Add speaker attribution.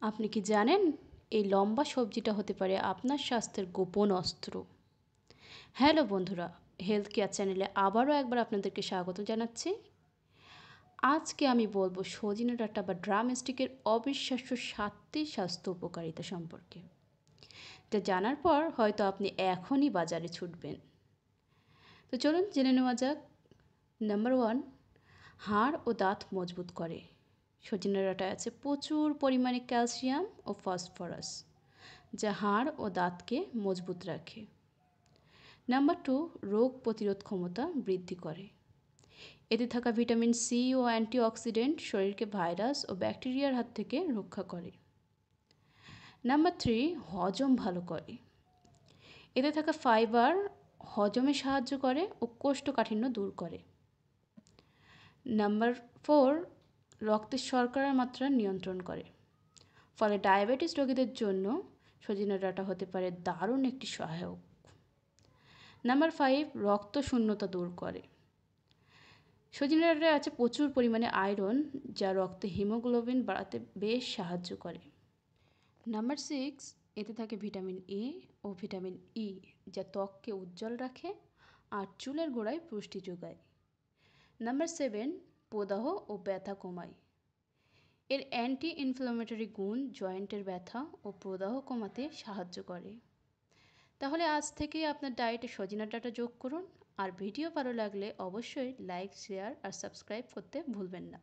Speaker 1: আপনি কি জানেন এই লম্বা সবজিটা হতে পারে আপনার স্বাস্থ্যের গোপন অস্ত্র? হ্যালো বন্ধুরা, হেলথ কেয়ার চ্যানেলে আবারও একবার আপনাদেরকে স্বাগত জানাচ্ছি। আজকে আমি বলবো সজনে ডাঁটা বা ড্রামস্টিকের অবিশ্বাস্য 7টি স্বাস্থ্য উপকারিতা সম্পর্কে। যা জানার পর হয়তো আপনি এখনই বাজারে ছুটবেন। তো চলুন জেনে নেওয়া যাক। নাম্বার 1, হাড় ও দাঁত মজবুত করে। সজনে ডাঁটায় আছে প্রচুর পরিমাণে ক্যালসিয়াম ও ফসফরাস, যা হাড় ও দাঁতকে মজবুত রাখে। নাম্বার 2, রোগ প্রতিরোধ ক্ষমতা বৃদ্ধি করে। এতে থাকা ভিটামিন সি ও অ্যান্টিঅক্সিডেন্ট শরীরকে ভাইরাস ও ব্যাকটেরিয়ার হাত থেকে রক্ষা করে। নাম্বার 3, হজম ভালো করে। এতে থাকা ফাইবার হজমে সাহায্য করে ও কোষ্ঠকাঠিন্য দূর করে। নাম্বার 4, রক্তের শর্করার মাত্রা নিয়ন্ত্রণ করে। ফলে ডায়াবেটিস রোগীদের জন্য সজনে ডাঁটা হতে পারে দারুণ একটি সহায়ক। নাম্বার 5, রক্ত শূন্যতা দূর করে। সজনে ডাঁটায় আছে প্রচুর পরিমাণে আয়রন, যা রক্তে হিমোগ্লোবিন বাড়াতে বেশ সাহায্য করে। নাম্বার 6, এতে থাকে vitamin A O vitamin E, যা ত্বককে উজ্জ্বল রাখে আর চুলের গোড়ায় পুষ্টি যোগায়। নাম্বার 7, প্রদাহ ও ব্যথা কমায়। এর অ্যান্টি ইনফ্ল্যামেটরি গুণ জয়েন্টের ব্যথা ও প্রদাহ কমাতে সাহায্য করে। তাহলে আজ থেকেই আপনার ডায়েটে সজনে ডাঁটা যোগ করুন। আর ভিডিও ভালো লাগলে অবশ্যই লাইক, শেয়ার আর সাবস্ক্রাইব করতে ভুলবেন না।